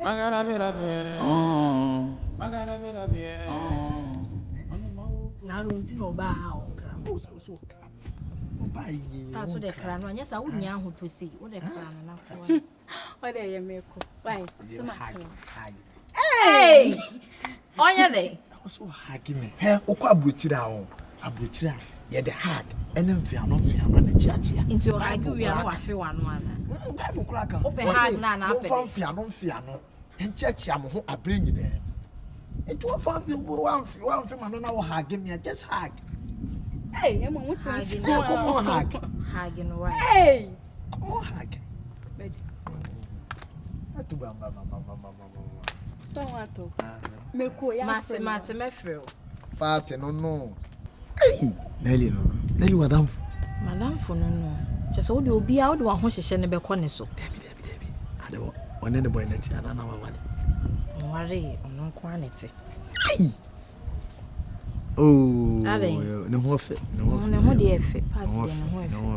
So the crown, yes, I wouldn't know who to see. What a crown, what are you make? Why? Hey! On your day. I was so hacky me. Hair, Oka Buchira, a butcher, yet the hat, and then Fiano the church. Into your hag, we are not one. Bible cracker, open hard, Nana, Fiano, and church, I bring you there. It was fun, you go one from another hag, give me a just hag. Hey, I'm what's come on, hag. Hagging away. Hey, come on, hag. So what to make way, Matthew. Party, no. Hey, Nelly, no. Nelly, madam. Madam, for no. Just all you'll be out one horse and a corner so. Debbie. I don't want any boy let you. I don't know what. Worry, no quantity. Hey. Oh, no more fit. No dear fit. Pass no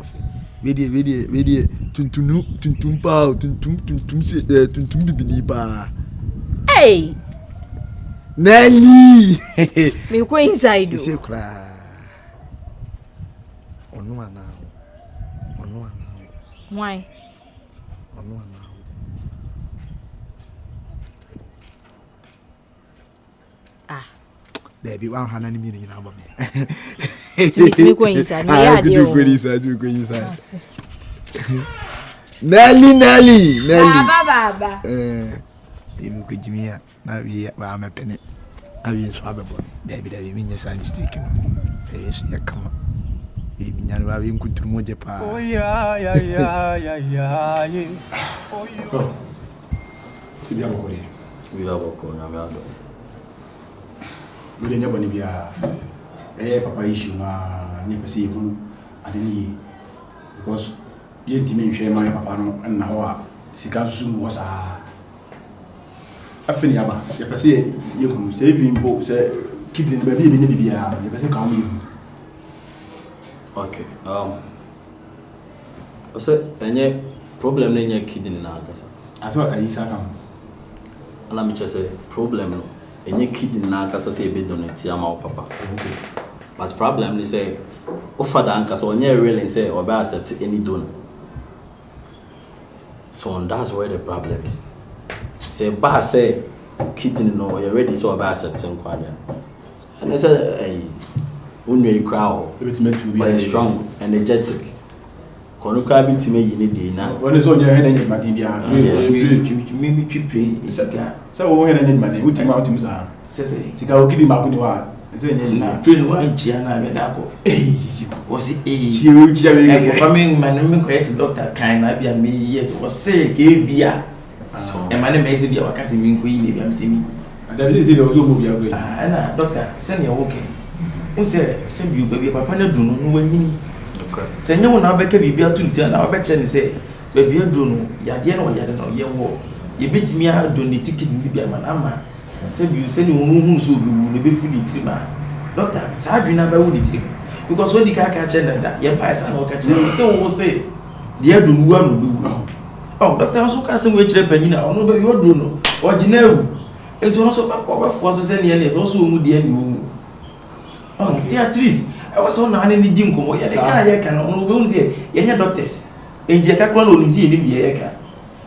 fit. Video, tuntum pao, tuntum bibinipa. Hey! Nelly! Me go inside you. Say cry. Ono ana. Why? Ono ana. Baby, one hand and me in our baby. To go inside. I do go inside. Nelly. Baba. You could give me a I'm a penny. I will swab a body. Baby, mean yes, I'm mistaken. Yes, you come. Baby, you're having good to Mojepa. Oh, yeah. Oh, you. We have a corner. We didn't have any papa issue na ni pesi hunu adeni because ye ntimi nhwe my papa no na ho a sika susu mu wasa afeni aba ye pesi ye hunu se bi mpo se kidney ba bi ne bibia ye pesi ka mu okay ose enye problem na enye kidney na akasa aso ayisa kam ala mi chese problem no enye kidney na akasa se be donate ama papa okay. But problem is say father ankasa onye really say or be accept any donor. So that's where the problem is. Say ba say kidney no you ready so be accepting kwanya. And I said hey unwe crowd be strong energetic. Kono kra bi time yi ne dey na. Woni so onye he na nyima di bia. Yes. Me twipre isaka. Say wo he na nyima dey utima sa. Say tika okidi ma kuni wa. Say na train one chia na be da ko. Was it chia we go family man me ko yes doctor kan na bia me yes was say ke bia. So e man me say bia wakase me ko yi ne bia me say me. And that is it also mo bia go. Na doctor send your okay. Who say you baby papa na du no wanyini. Say nyawo na be ka bibia to ntia na be che ne say baby adu no yade na oyade na ye wo. Ye betimi a donate ticket bibia man ama. Say you send you who so be be fully trima. Doctor, sa adwina ba wo ditiri. Because when the car catch that, your pies are not catching. So say, dear do one. Oh, doctor, also casting which repany now, no, but you do no. Or Geneva. It was also for sending any also moody and oh, Beatrice, I was on any dinkum. I cannot say, any doctors. And the Cacron will see in the Eka.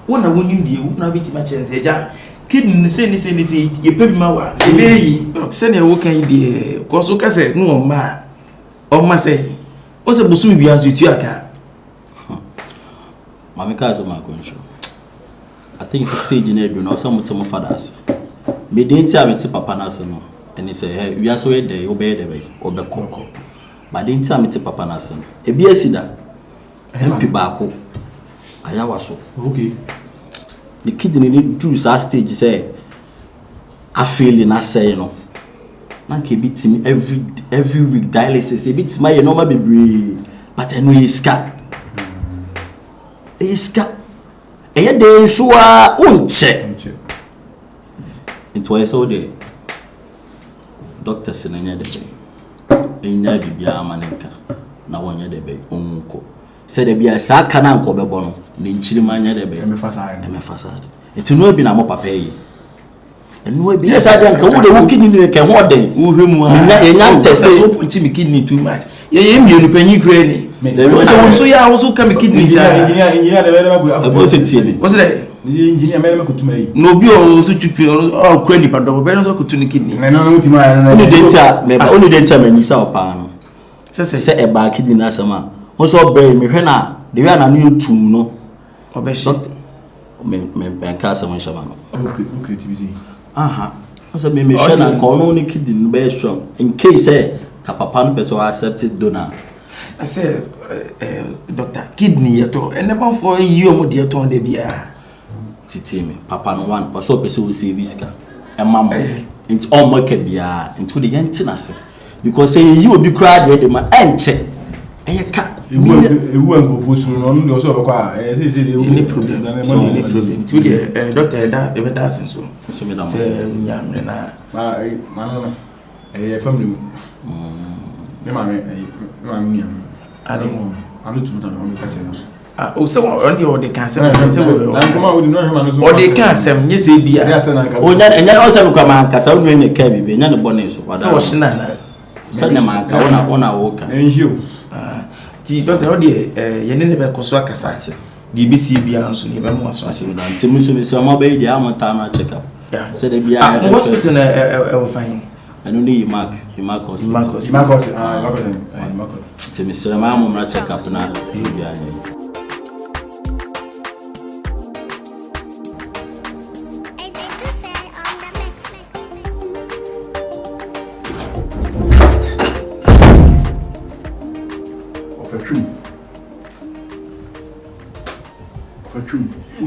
One I won't need you, not be much and say, Jack. Kidney say, you pay me my way. Send your work idea. Because so can say, no, ma. Oh, my say, what's a bosom be as you tiaka? Mamma Casa, my control. I think it's a stage in every no some of my fathers. Me didn't tell me to Papa Nassano, and he said, hey, we are so they obey the way or the cocoa. But didn't tell me to Papa Nassano. A beer cedar, MP Bako. I was so okay. The kidney juice our stage say, I feel in a say, you know. Man can beat me every week dialysis. A bit my normal baby, but anyway, scat. Iska. A day so unche. It was all day. Doctor Senanya de Bay. Inya Bibia Maninka. Now one year de Bay, Unko. said there be a sakana and cobebono, in Chilimania, the baby facade. It's no be na mo papa yi. Enu be yes I don't come the kidney can hold them. Who him test so punch me kidney too much. Ye mienu panyi kra ni. There was so ya also come kidney engineer the very good. What's that? Engineer me ko tuma yi. No bi o so twipi o kra ni pado be no so ko tuni kidney. No tima na. Only data me nisa opa no. Say e ba kidney na sama. Mo so bre me hwe na the way na no tum no. Obeshi me casa mon shamano. Creativity. Aha. So me share na ko no ni kidney be strong in case papa no person accepted donor. I say doctor kidney yeto and never for you mo de yeto de bia. Titi me papa no one also person will save iska. E mama into all market bia into the yentinase because say you will be cried the man enche. Eye ka ewu an go fosu no no so kwa any problem to the doctor that even that so me da say nya me na ma no family me ma me ani anu tumuta no ka chena o se on the can say o de can say nye se bia o nya o se kwa man kasa o nwe ka bibe nya ne bone so wada so shina na se ne man ka ona wo ka enjio ti doctor o de yene ne be koso akasa di bisi bia nso ne be mo aso aso na ntemu so be se ma be di amota na check up se de bia hospital na e fine anu ni mark hospital ntemu se ma mo na check up na bia ni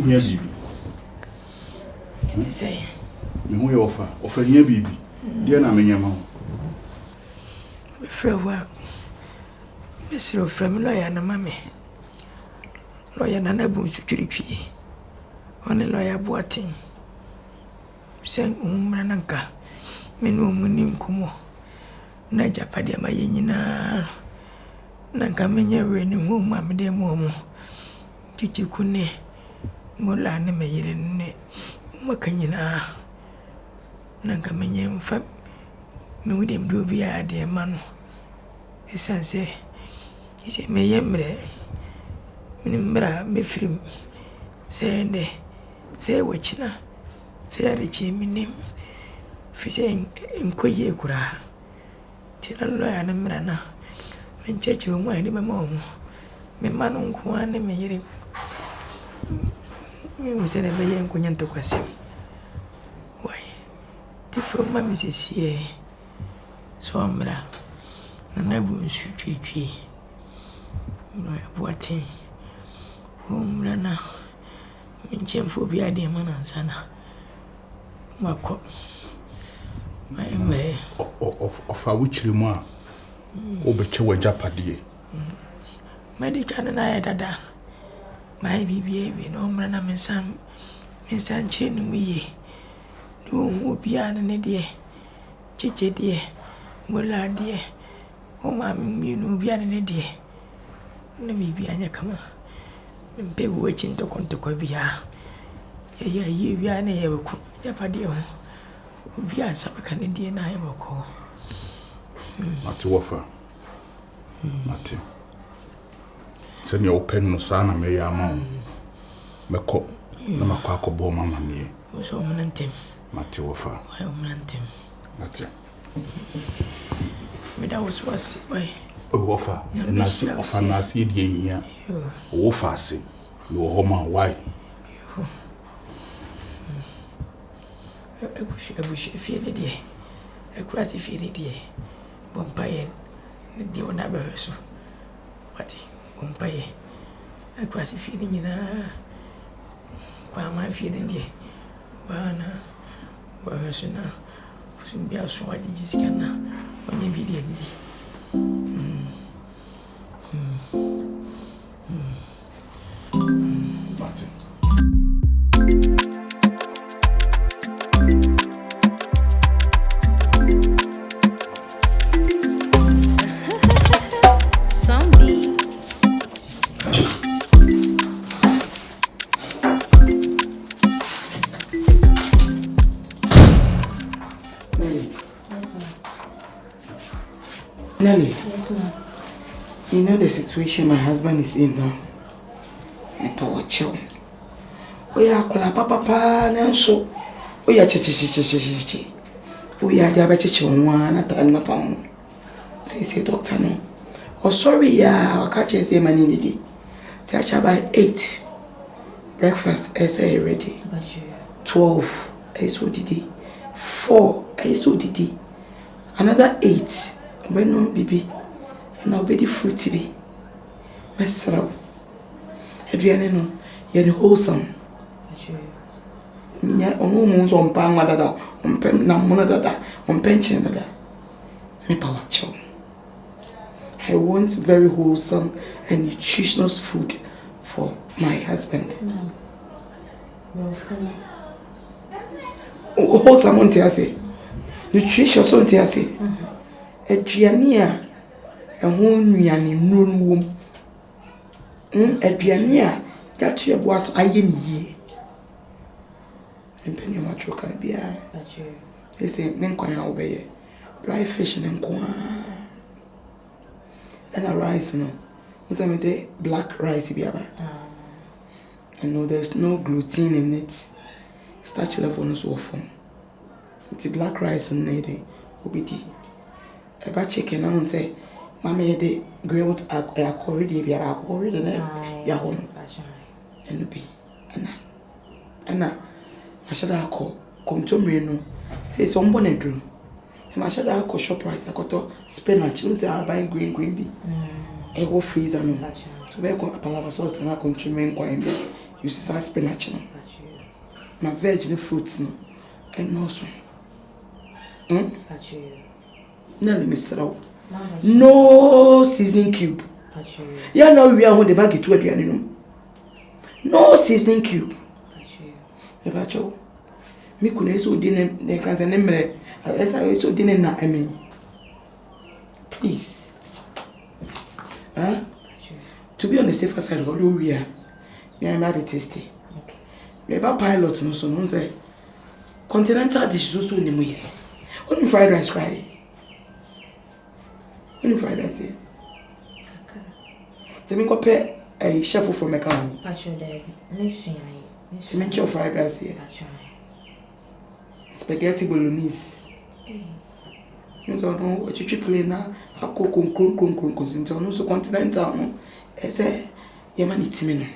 Yes, you say, you offer your baby. Dear Namanyama. Well, Mr. From lawyer and mammy. Lawyer Nana Boons to tree. On a lawyer boating. Sang Rananka. Menu Munim Kumo. Naja Padia Mayina. Nanka Menya rain and womb, Mamma de Momo. Chichikune. Mola ne meyire ne makanyina nanka menye mfa me wudi mdo bia de manu esanse ise meye mre minimra me film sende se wachina se arechi minim fise enkoye kura tilalo ya na mra na mencheche mo ani memo me manu nko ane meyire me say be yen ko nyanto kwasi why ti from ma misisi so amra na nabu nsutwitwi no ya boati umra na minchemfo bi ade mana sana mako my emre of awuchiri mu a obeche wajapade medical na ya dada my baby no mrana mensan chenu miye no bia ne de chiche de mola de o ma mi no bia ne de na bibi anya kama mpe wo chinto konto kwa bia ya ye bia ne ye ko japade ho bia sabaka ne de na ye boko mate wofa mate senya open no sana me ya ma meko na makwa akobo mama mi so mnantem mate wofa wa mnantem mate me da was why wofa na si ofa na si die hia wofa ase no ho ma why ebushi fie ne die ekurati fie ne die bompaye ne die ona be so wati bompaye ekurati fie ne nyina kwa ma fie ne die wana wa so na fusimbia so wadi jiskana onye bi die didi Yes, ma'am. You know the situation my husband is in now. My power chill. We are kola papa na so. We are chi. We are diabetes one at time na pound. Say doctor no. Oh sorry ya, I catch say money need. Say by 8. Breakfast is ready. 12 is ODD. 4 is ODD. Another 8 when no baby. And I'll be the fruity be. Mr. Adriana no, you're wholesome. Yeah, on moons on pan dada, on pen namona dada, on pension dada. Me power chow. I want very wholesome and nutritious food for my husband. Wholesome on say. Nutritious on say. Adriana. And who yani known womb. Adriania, that you was I ye. And penny much can be I. They say, Ninquine obey. Dry fish and corn. And a rice, no. Was I made black rice be about. And no, there's no gluten in it. Starch level no so form. It's black rice and lady. Obidi. A bad chicken, I won't say. Mama de grilled a corridor be a corridor yahon. And be Anna. I should have called come to me no. Say some bonnet drew. So I should have called shop price. I got spinach. You say I'm buying green bee. I go freezer no. To be a palava sauce and I consume quite you see spinach no. My veg fruits no. And no so. Nelly Miss Row. No seasoning cube. Yeah, now we are on the bag to a piano. No seasoning cube. Ebacho. Me couldn't so dinner, they can send them. As I so dinner now, I mean. Please. Huh? To be on the safer side, what do we are? Me and Baby tasty. Okay. Maybe pilot no so no say. Continental dishes so in the way. Only fried rice cry. Only fried rice here. Tell me go pay a chef from a can. Tell me fried rice here. Spaghetti bolognese. You don't know what you play now. I cook on so continental. No, I say, your money to me.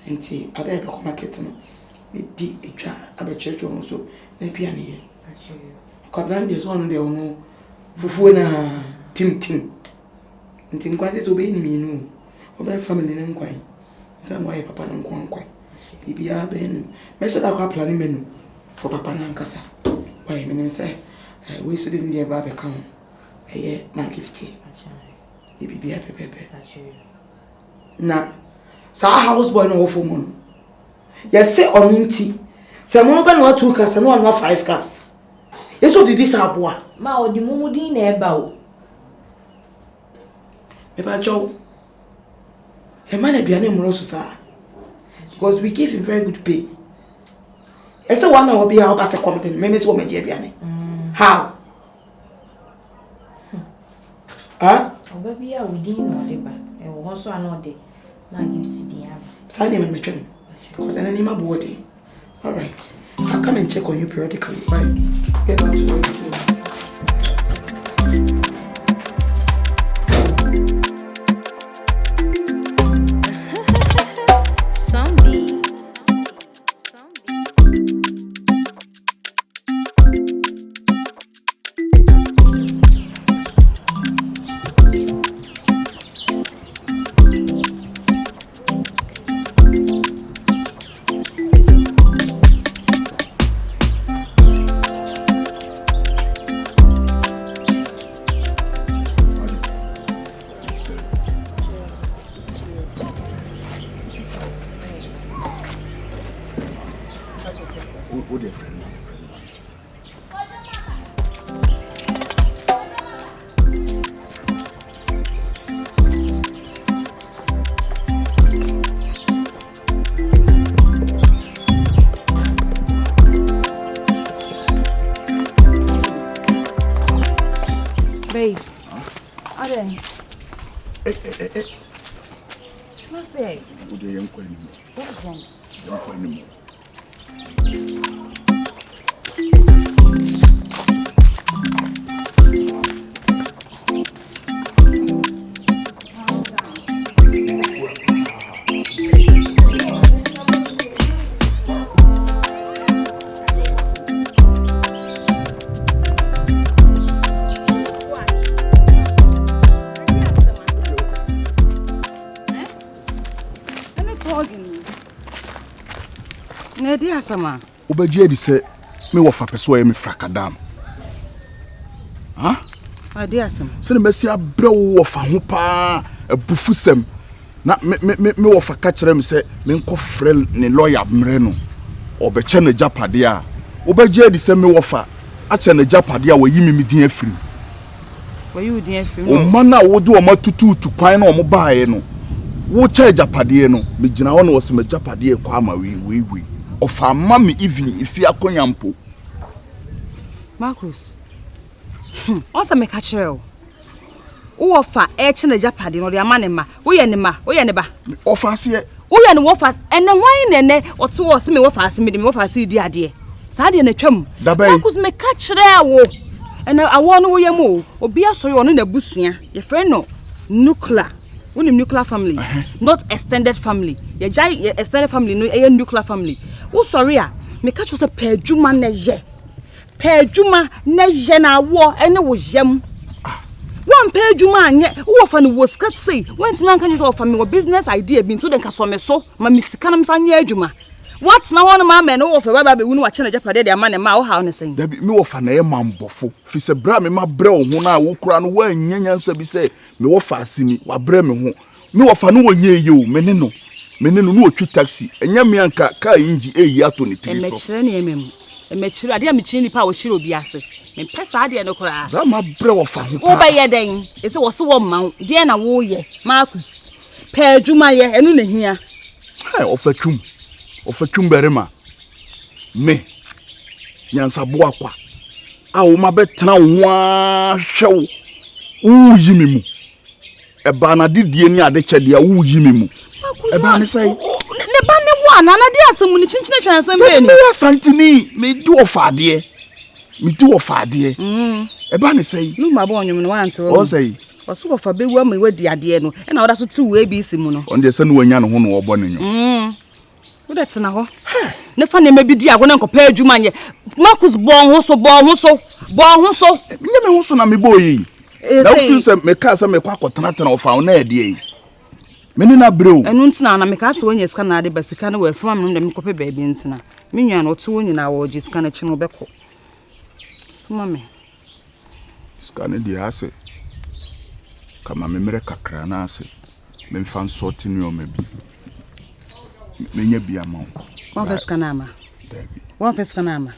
And see, I have a market. No, with the a church also. Maybe I'm here. Quadran is one of the no. Fufuna. Tim. And think what is obeying me, no. Obey family and quite. Some why papa and quite. Baby, I been. Measure that planning menu for papa and casa. Why, my name say, I wasted in the above account. A year, my gifty. Baby, pepe. Now, so our house boy no for moon. Yes, say on tea. Say, Monoban or 2 cups and 1 or 5 cups. Yes, what did this have one? Ma, the Mumudi neighbor. Eba Joe, a man at Diana Morosa, because we give him very good pay. As the one will be our past a competent members woman, Jabiani. How? Huh? Oh, baby, I will dinner or the back. And also another day. My gift to the other. Sign him and return. Because an animal body. All right. I'll come and check on you periodically. Bye. Get out to work. Ade. What's say? What are you going? What's wrong? Sama. Obaji edi se me wo fa peso ye me frakadam. Ha? Adi asam. Se ne mesi abre wo fa ho pa abufusem. Na me wo fa ka kire me se me nko frel ne lawyer mre no. Obeche ne japade a. Obaji edi se me wo fa a che ne japade a wo yimi mi din afiri. Wo yi din afiri. O mana wo do o matututu kwan na o mo baaye no. Wo che japade no, me gina ho no wo se me japade kwa ama we. Of our mommy, even if you are Conyampo. Marcus. Also, make a trail. Who offer H and a Japadi or the Amanema? We anima, we aneba. Offers here. We and waffles, and then wine and or two or some waffles, me waffles, see dear dear. Sadie and a chum. Marcus make catch there. And I want to wear more or be a sorry on in the bushia. Your friend no nuclear. We nuclear family, not extended family. Your giant extended family, no a nuclear family. Oh sorry, me catch us a pejuma neje. Pejuma neje na war and it was yem. One pejuma and yet who often was cut say, when man can you offer me a business idea being to the casome so, my Miss Canam Fanya Juma. What's now one man and offer whether we watch a Japan their man and my house saying. There be me of an air man buffo. Fis a bram in my bro, when I walk around when Yan Sabi say, me offer see me, what breme no of a no ye you, menino. Menino no taxi, and Yamianka, car inji a yato ni three. A mature, I dear Michini power she will be asked. And press idea no cry. Rama bro of a oh by your dame, it's was so warm, Diana Woye, Marcus. Per Jumaya, and in here. I offer chum. Offer chumberema. Me. Yansa boakwa. Awo mabetena wa show. Yimimu. Eba na didie ni adechede a yimimu. Eba ne say. Ne ba ne wa na na de asemu ni chinchine twansan be ni. Me asantini me du ofade. Me du ofade. Eba ne say. Nu ma bo onwum no wa ante wo. O say. Oso wo fa bewu ama wadi ade no. E na oda so ti wo ABC mu no. On de se no wanya no ho no wo bo ne nyo. That's now. Never name be dear when Uncle Pedjuma. Marcus born so. Never also na me boy. Now feel some me cast me quack or tanatan of found near the Menina brew. And Untina, and I make us when you scan the Basicana were from them copy baby in Tina. Minion or two in our just can a chino beco. Mammy. Scanning the asset. Come a memorica cranase. Men found sorting you maybe. Menye biamo. One first kanama. One first kanama.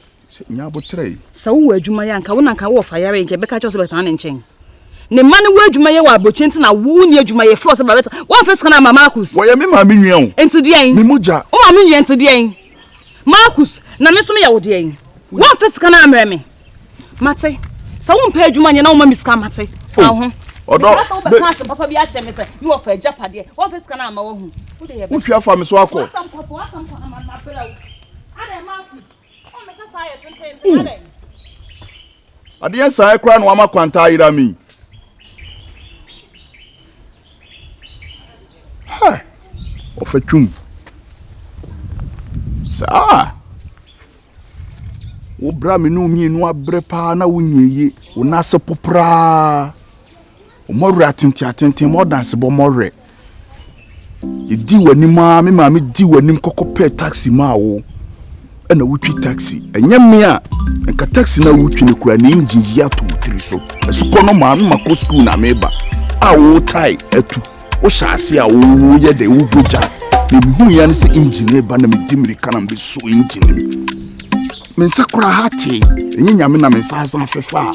Nyabo tray. So we adwuma ya nka wona nka wo fa yare nke beka chose betan nchen. Ne mane we adwuma ye wa abochinti na wo ni adwuma ye floor se ba beta. One first kanama Marcus. Wo ye me ma me nwan. Enti de an. Me moja. O ma me nwan enti de an. Marcus, na me so me ya wo de an. One first kanama me. Mate. So wo mpa adwuma ye na wo ma miska mate. Fa ho. Odo. Papa bi a che me se you of a japade. One first kanama wo hu. Who care for me so I call? I didn't say I cry no ama kwanta ira mi. Ha. Ofetwum. Sa. Wo bra me no mi enu abre pa na wonyiye. Wo na se popra. O morre atenti mo dance bo morre. You di wanima me ma me di wanim kokope taxi ma wo e na wutwi taxi enye me a nka taxi na wutwi ne kura ne engine ya to tiri so esko no ma me mako school na meba a wo tai etu wo shaase a wo ye de wo boja ne hu ya ne se engine ba na me dimri kana mbe so engine me nsakura hati enye nyame na me nsa afefa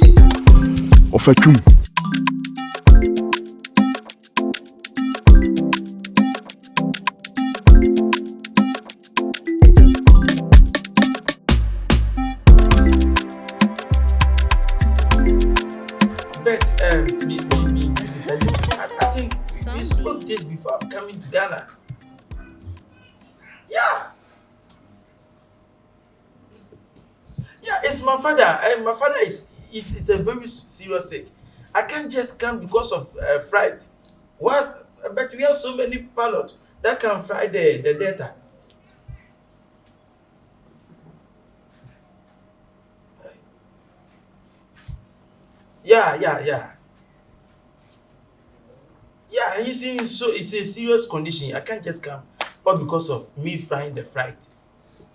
ofatwum. Yes, my father. My father is a very serious sick. I can't just come because of fright. But we have so many pilots that can fly the data. Yeah. Yeah, it's a serious condition. I can't just come, all because of me flying the flight.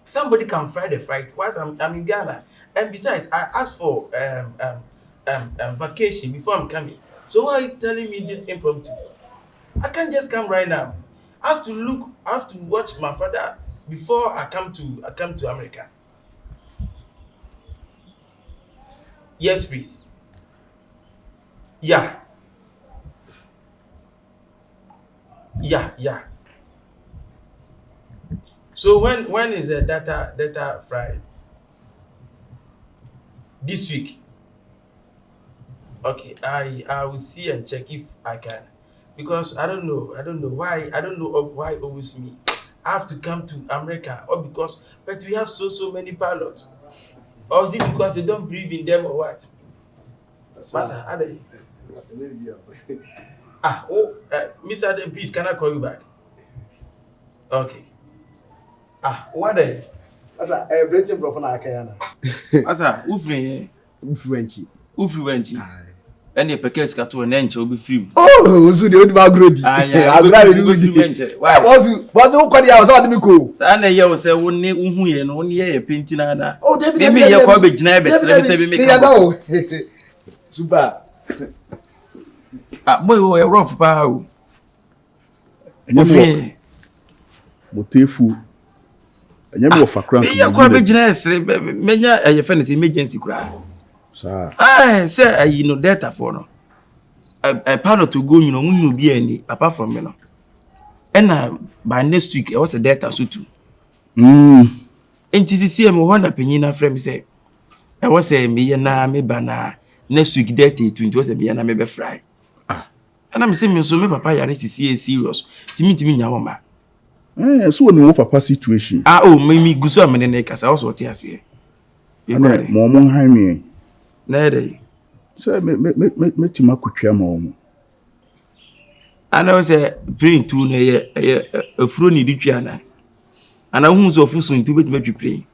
Somebody can fly the flight whilst I'm in Ghana, and besides, I asked for vacation before I'm coming. So why are you telling me this impromptu? I can't just come right now. I have to watch my father before I come to America. Yes, please. Yeah. So when is the data Friday? This week. Okay, I will see and check if I can, because I don't know why always me. I have to come to America, or but we have so many pilots, or is it because they don't believe in them or what? Master, are they? Mr. Adam, please, can I call you back? Okay. What day? Asa, breathing profana akayana. Asa, ufrenchi. Any pekes ka to nenche obi film. Oh, so the only agrodi. Agrodi do it. Why? What do kwadi ya so adimi ko? Sa na ye wo se wo ne hu ye no ne ye painting na. Oh, David. Me ye ko be gina be sere be se be make. Ya dawo. Super. Boy, we rough pa o. Enye motefu. Enye mo fakra. Me ye ko be gina sere menya ye fe ne emergency kura. Sir. Say you know data for no. A pilot to go, you know, mun be any apart from me no. And by next week I was a data so too. NTCC me wonder penina frame say. I was say me na me bana next week data 20 was be na me be fry. And I'm saying so me papa yare CCA serious. Timi nya woma. So no papa situation. Me guso amene ne kasa also what ase. You go there. Mo han me. Na dey. So me tima kutwa mo. Ana say praying to na ye afuro ni ditwa na. Ana hu so fusun tu betima twipre.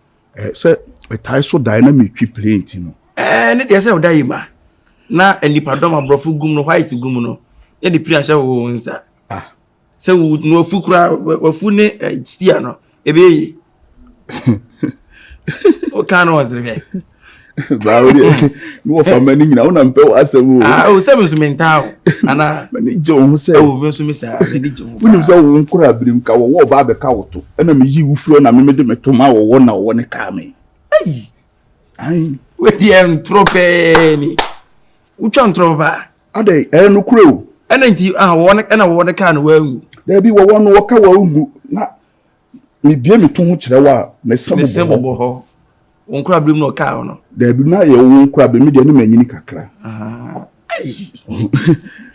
Say e tai so dynamic twipre nti no. Ne dey say oda yima. Na enipadom abrofo gum no white gum no. Ye di pri ahya wo nsa. Se wo no fukura wafu ne stia no ebe yi. O kan o zrebe. Ba wo no fa mani nyina wo na mpe asem o. O se me so mental ana mani je wo se o me so me sa mani je wo. Wonim se wo nkura abirim ka wo ba be ka woto. Na me yi wo furo na me de metoma wo na wo ne ka me. Ai we di entrope ni. Ucha entropa. Ade no kure o. Ana nti wo ne ka no wa ngu. Da bi wo no wo ka wa ngu na me bie me to ho kire wa na sebo ho. Onkura abirim no ka ho no. Da bi na ye wo nkura be me de no manyini kakra.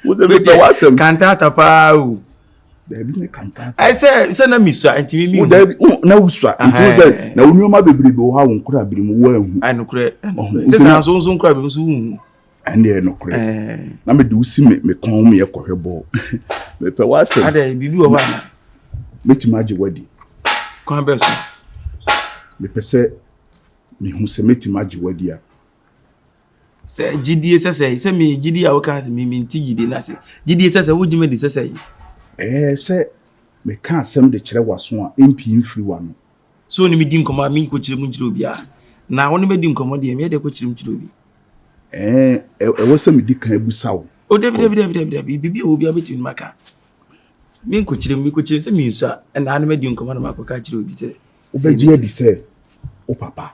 Wo ze me pe wasem. Kantata pa o. Da bi me kantata. I say na misua ntimi mi. Da bi na usua. Nti say na onioma bebrebe wo ha wo nkura abirim wo ahu. Ai no kure. Se sa so nkura abirim so hu. Ande no kure. Na me de usi me kon me yekohwebo. Me pe wasem. Ade bibi wo ba na. Me ti maji wadi. Kon be so. Me pese me hu se me ti maji wadi a. Se GDA se me GDA wo kan se me nti GDA na se. GDA se wo jime di se. Se me kan asem de kire waso a MP mfiri wa no. So ni me di nkomo mi ko kire mu kire obi a. Na wo ni me di nkomo de me de ko kire mu kire obi. Wo se me di kan abusa wo. O David bibi obi abeti maka. Mi ko kire se mi nso a na me di nkomo na makoka kire obi se. Obeji edi se o papa.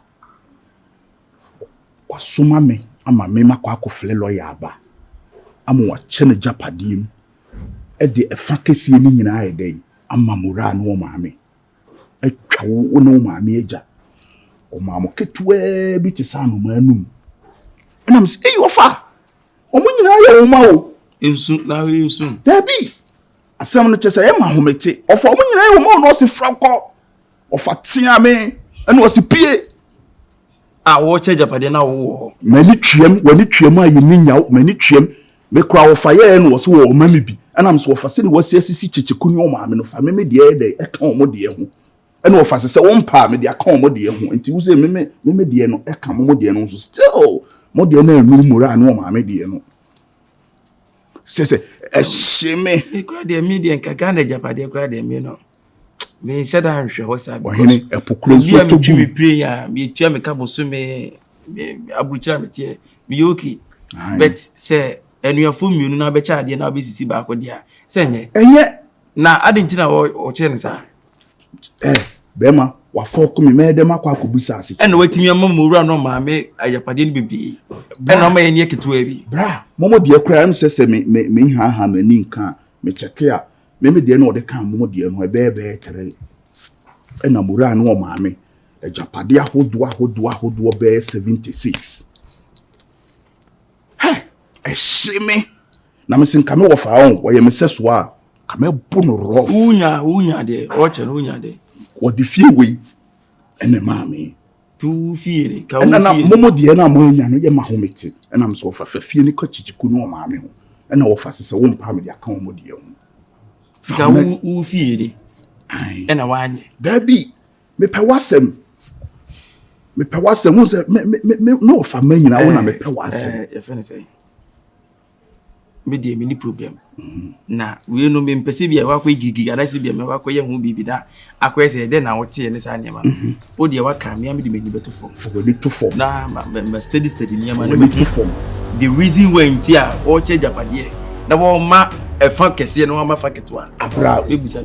Kwa soma me ama me makwa akofle lawyer aba. Ama wa chene japadim. E de efa kesi ni nyina ayedai ama mura no maame. Atwa wo no maame eja. O maamo ketwe bi ti sa no manum. And I'm saying, ofa. Omunyina ya oma o. Ensu na we ensu. Dabi. Asem no chese e ma homete. Ofa omunyina ya oma no se franko. Ofa tia me. Eno se pie. wo che japade na wo mani twem wani twem a yini nyaw mani twem me kra wo fa ye no wo so wo mami bi ana mso wo fa se ni wo sisi chichikuni o maame no fa me de e de e kan mo de ho ana wo fa se wo mpa me de aka mo de ho enti wo se me de no e kan mo de no so still mo de na anu mura na o maame de no se e sheme e kra de mi de nka na japade kra de mi no me shada hwe ho sa ohene epokro so to mi prayer mi tia me ka boso me abuchira me tie mi yoki but say enuafo miunu na be cha de na be sisi ba ko dia say enye na adintina o che ne sa bema wa foko mi me dem akwa kobusa ase ene watimi amamura no ma me ayapade ni bibi ene o ma ye ne ketu abi bra momo de akura am se me ha mani nka me cheke a me de no de kan momo de no ebe tere ena mura no ma me ajapade ahodo be 76 eshime na me sin kame wo fa on wo ye me seso a kame bu no ro unya de o che no unya de wo di fie we ene maame tu fie ni ka wo fie na momo de na mo nya no ye ma hometi ena me so fa fie ni ka chichiku no maame ho ena wo fa sese wo mpa me de aka wo de ho ka wo fie ni ena wanye dabi me pe wasem wo se me no fa ma nyina wo na me pe wasem e fe ni say me dey mini problem na we no me mpese bia wa kwa gigi ada se bia me wa kwa ye hu bibi da akwa se de na wote ne sa niam o de wa ka me am de mani beto form na ma steady niam na beto form the reason why ntia o che japade na wo ma e fa kese no ma fa ketwa abra ebusa